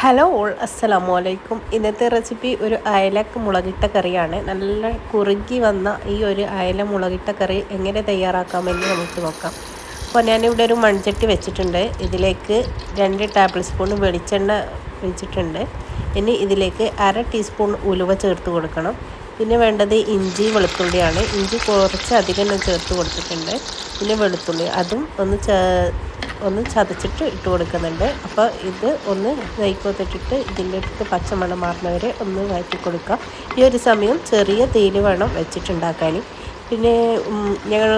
Hello all അസ്സലാമു അലൈക്കും. ഇന്നത്തെ റെസിപ്പി ഒരു അയല മുളകിട്ട കറിയാണ്. നല്ല കുറുകി വന്ന ഈ ഒരു അയല മുളകിട്ട കറി എങ്ങനെ തയ്യാറാക്കാമെന്ന് നമുക്ക് നോക്കാം. അപ്പോൾ ഞാനിവിടെ ഒരു മൺചട്ടി വെച്ചിട്ടുണ്ട്. ഇതിലേക്ക് 2 ടേബിൾ സ്പൂൺ വെളിച്ചെണ്ണ വെച്ചിട്ടുണ്ട്. ഇനി ഇതിലേക്ക് 1/2 ടീസ്പൂൺ ഉലുവ ചേർത്ത് കൊടുക്കണം. പിന്നെ വേണ്ടത് ഇഞ്ചി വെളുത്തുള്ളിയാണ്. ഇഞ്ചി കുറച്ചധികം ഞാൻ ചേർത്ത് കൊടുത്തിട്ടുണ്ട്. പിന്നെ വെളുത്തുള്ളി അതും ഒന്ന് ചതച്ചിട്ട് ഇട്ട് കൊടുക്കുന്നുണ്ട്. അപ്പോൾ ഇത് ഒന്ന് നെയ്ക്കോത്തിട്ടിട്ട് ഇതിൻ്റെ അടുത്ത് പച്ചമണം മാറുന്നവരെ ഒന്ന് വഴറ്റി കൊടുക്കുക. ഈ ഒരു സമയം ചെറിയ തീയിൽ വേണം വെച്ചിട്ടുണ്ടാക്കാൻ. പിന്നെ ഞങ്ങൾ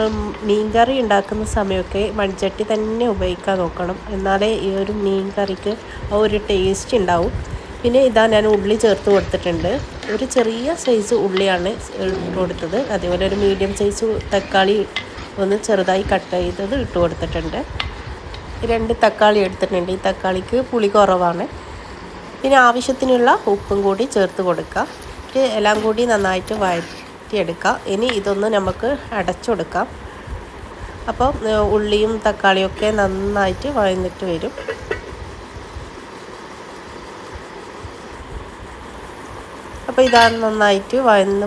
മീൻകറി ഉണ്ടാക്കുന്ന സമയമൊക്കെ മൺചട്ടി തന്നെ ഉപയോഗിക്കാൻ നോക്കണം. എന്നാലേ ഈ ഒരു മീൻ കറിക്ക് ആ ഒരു ടേസ്റ്റ് ഉണ്ടാവും. പിന്നെ ഇതാ ഞാൻ ഉള്ളി ചേർത്ത് കൊടുത്തിട്ടുണ്ട്. ഒരു ചെറിയ സൈസ് ഉള്ളിയാണ് ഇട്ട് കൊടുത്തത്. അതേപോലെ ഒരു മീഡിയം സൈസ് തക്കാളി ഒന്ന് ചെറുതായി കട്ട് ചെയ്തത് ഇട്ട് കൊടുത്തിട്ടുണ്ട്. 2 തക്കാളി എടുത്തിട്ടുണ്ട്. ഈ തക്കാളിക്ക് പുളി കുറവാണ്. പിന്നെ ആവശ്യത്തിനുള്ള ഉപ്പും കൂടി ചേർത്ത് കൊടുക്കുക. എല്ലാം കൂടി നന്നായിട്ട് വഴറ്റിയെടുക്കുക. ഇനി ഇതൊന്ന് നമുക്ക് അടച്ചു കൊടുക്കാം. അപ്പോൾ ഉള്ളിയും തക്കാളിയൊക്കെ നന്നായിട്ട് വഴന്നിട്ട് വരും. അപ്പോൾ ഇതാ നന്നായിട്ട്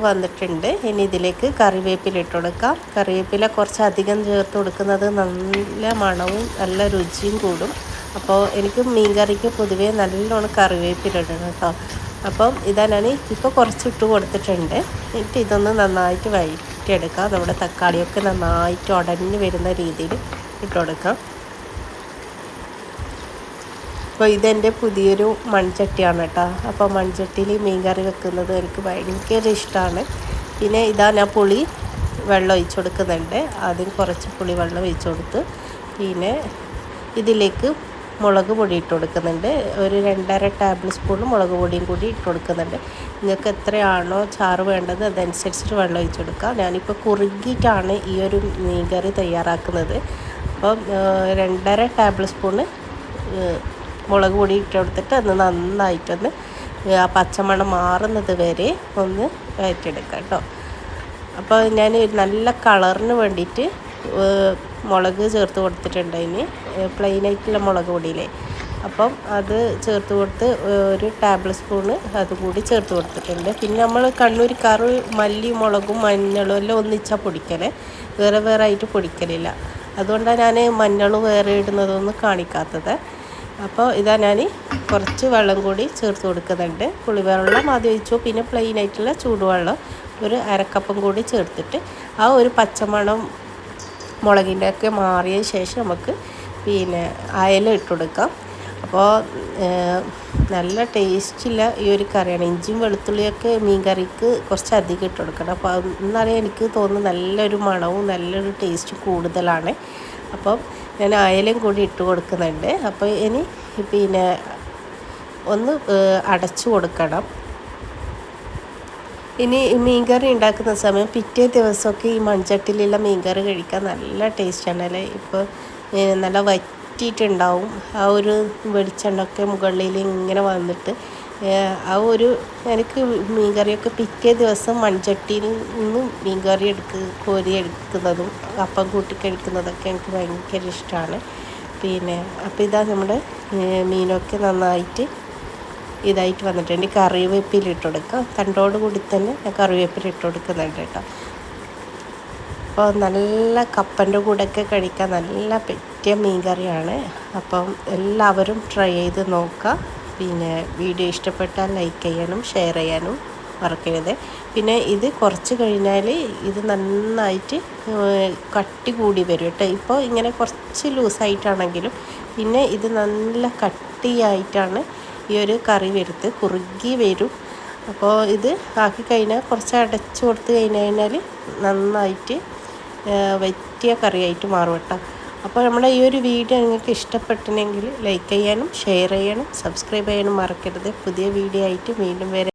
വന്നിട്ടുണ്ട്. ഇനി ഇതിലേക്ക് കറിവേപ്പില ഇട്ട് കൊടുക്കാം. കറിവേപ്പില കുറച്ചധികം ചേർത്ത് കൊടുക്കുന്നത് നല്ല മണവും നല്ല രുചിയും കൂടും. അപ്പോൾ എനിക്ക് മീൻ കറിക്ക് പൊതുവേ നല്ലോണം കറിവേപ്പില ഇടണം കേട്ടോ. അപ്പം ഇതാ ഞാൻ ഇപ്പോൾ കുറച്ച് ഇട്ട് കൊടുത്തിട്ടുണ്ട്. എന്നിട്ട് ഇതൊന്ന് നന്നായിട്ട് വഴറ്റിയെടുക്കാം. നമ്മുടെ തക്കാളിയൊക്കെ നന്നായിട്ട് ഉടഞ്ഞ് വരുന്ന രീതിയിൽ ഇട്ട് കൊടുക്കാം. അപ്പോൾ ഇതെൻ്റെ പുതിയൊരു മൺചട്ടിയാണ് കേട്ടോ. അപ്പോൾ മൺചട്ടിയിൽ മീൻ കറി വെക്കുന്നത് എനിക്ക് ഭയങ്കര ഇഷ്ടമാണ്. പിന്നെ ഇതാ ഞാൻ പുളി വെള്ളം ഒഴിച്ച് കൊടുക്കുന്നുണ്ട്. ആദ്യം കുറച്ച് പുളി വെള്ളം ഒഴിച്ച് കൊടുത്ത് പിന്നെ ഇതിലേക്ക് മുളക് പൊടി ഇട്ട് കൊടുക്കുന്നുണ്ട്. ഒരു 2.5 ടേബിൾ സ്പൂൺ മുളക് പൊടിയും കൂടി ഇട്ട് കൊടുക്കുന്നുണ്ട്. നിങ്ങൾക്ക് എത്രയാണോ ചാറ് വേണ്ടത് അതനുസരിച്ചിട്ട് വെള്ളം ഒഴിച്ച് കൊടുക്കുക. ഞാനിപ്പോൾ കുറുകിയിട്ടാണ് ഈ ഒരു മീൻ കറി തയ്യാറാക്കുന്നത്. അപ്പം 2.5 ടേബിൾ സ്പൂണ് മുളക് പൊടി ഇട്ട് കൊടുത്തിട്ട് അത് നന്നായിട്ടൊന്ന് ആ പച്ചമണം മാറുന്നത് വരെ ഒന്ന് വഴറ്റിയെടുക്കാം കേട്ടോ. അപ്പോൾ ഞാൻ നല്ല കളറിന് വേണ്ടിയിട്ട് മുളക് ചേർത്ത് കൊടുത്തിട്ടുണ്ട്. ഇനി പ്ലെയിനായിട്ടുള്ള മുളക് പൊടിയിലെ അപ്പം അത് ചേർത്ത് കൊടുത്ത് ഒരു ടേബിൾ സ്പൂണ് അതുകൂടി ചേർത്ത് കൊടുത്തിട്ടുണ്ട്. പിന്നെ നമ്മൾ കണ്ണൂർ കറി മല്ലി മുളകും മഞ്ഞളും എല്ലാം ഒന്നിച്ചാൽ പൊടിക്കലേ, വേറെ വേറെ ആയിട്ട് പൊടിക്കലില്ല. അതുകൊണ്ടാണ് ഞാൻ മഞ്ഞൾ വേറെ ഇടുന്നതൊന്നും കാണിക്കാത്തത്. അപ്പോൾ ഇതാ ഞാൻ കുറച്ച് വെള്ളം കൂടി ചേർത്ത് കൊടുക്കുന്നുണ്ട്. പുളിവെള്ളം ആദ്യം ഒഴിച്ചു. പിന്നെ പ്ലെയിനായിട്ടുള്ള ചൂടുവെള്ളം ഒരു 1/2 കപ്പും കൂടി ചേർത്തിട്ട് ആ ഒരു പച്ചമണം മുളകിൻ്റെ ഒക്കെ മാറിയ ശേഷം നമുക്ക് പിന്നെ അയല ഇട്ട് കൊടുക്കാം. അപ്പോൾ നല്ല ടേസ്റ്റില്ല ഈ ഒരു കറിയാണ്. ഇഞ്ചിയും വെളുത്തുള്ളിയൊക്കെ മീൻ കറിക്ക് കുറച്ച് അധികം ഇട്ട് കൊടുക്കണം. അപ്പോൾ എന്നാലും എനിക്ക് തോന്നുന്നു നല്ലൊരു മണവും നല്ലൊരു ടേസ്റ്റ് കൂടുതലാണ്. അപ്പം ഞാൻ അയലയും കൂടി ഇട്ട് കൊടുക്കുന്നുണ്ട്. അപ്പോൾ ഇനി പിന്നെ ഒന്ന് അടച്ചു കൊടുക്കണം. ഇനി മീൻ കറി ഉണ്ടാക്കുന്ന സമയം പിറ്റേ ദിവസമൊക്കെ ഈ മൺചട്ടിയിലുള്ള മീൻ കറി കഴിക്കാൻ നല്ല ടേസ്റ്റാണ് അല്ലേ. ഇപ്പോൾ നല്ല വറ്റിയിട്ടുണ്ടാവും. ആ ഒരു വെളിച്ചെണ്ണയൊക്കെ മുകളിൽ ഇങ്ങനെ വന്നിട്ട് ആ ഒരു എനിക്ക് മീൻ കറിയൊക്കെ പിറ്റേ ദിവസം മൺചട്ടിയിൽ നിന്നും മീൻ കറി കോരി എടുക്കുന്നതും അപ്പം കൂട്ടി കഴിക്കുന്നതൊക്കെ എനിക്ക് ഭയങ്കര ഇഷ്ടമാണ്. പിന്നെ അപ്പോൾ ഇതാ നമ്മുടെ മീനൊക്കെ നന്നായിട്ട് ഇതായിട്ട് വന്നിട്ടുണ്ട്. കറിവേപ്പില ഇട്ട് കൊടുക്കാം. തണ്ടോട് കൂടി തന്നെ ഞാൻ കറിവേപ്പില ഇട്ട് കൊടുക്കുന്നുണ്ട് കേട്ടോ. അപ്പോൾ നല്ല കപ്പൻ്റെ കൂടെയൊക്കെ കഴിക്കാൻ നല്ല പറ്റിയ മീൻ കറിയാണ്. അപ്പം എല്ലാവരും ട്രൈ ചെയ്ത് നോക്കുക. പിന്നെ വീഡിയോ ഇഷ്ടപ്പെട്ടാൽ ലൈക്ക് ചെയ്യാനും ഷെയർ ചെയ്യാനും മറക്കരുത്. പിന്നെ ഇത് കുറച്ച് കഴിഞ്ഞാൽ ഇത് നന്നായിട്ട് കട്ടി കൂടി വരും കേട്ടോ. ഇപ്പോൾ ഇങ്ങനെ കുറച്ച് ലൂസായിട്ടാണെങ്കിലും പിന്നെ ഇത് നല്ല കട്ടിയായിട്ടാണ് ഈ ഒരു കറി വരുന്നത്, കുറുകി വരും. അപ്പോൾ ഇത് ആക്കി കഴിഞ്ഞാൽ കുറച്ച് അടച്ചു കൊടുത്ത് കഴിഞ്ഞാൽ നന്നായിട്ട് വറ്റിയ കറിയായിട്ട് മാറും കേട്ടോ. അപ്പോൾ നമ്മുടെ ഈ ഒരു വീഡിയോ നിങ്ങൾക്ക് ഇഷ്ടപ്പെട്ടിട്ടുണ്ടെങ്കിൽ ലൈക്ക് ചെയ്യാനും ഷെയർ ചെയ്യാനും സബ്സ്ക്രൈബ് ചെയ്യാനും മറക്കരുത്. പുതിയ വീഡിയോ ആയിട്ട് വീണ്ടും വരെ.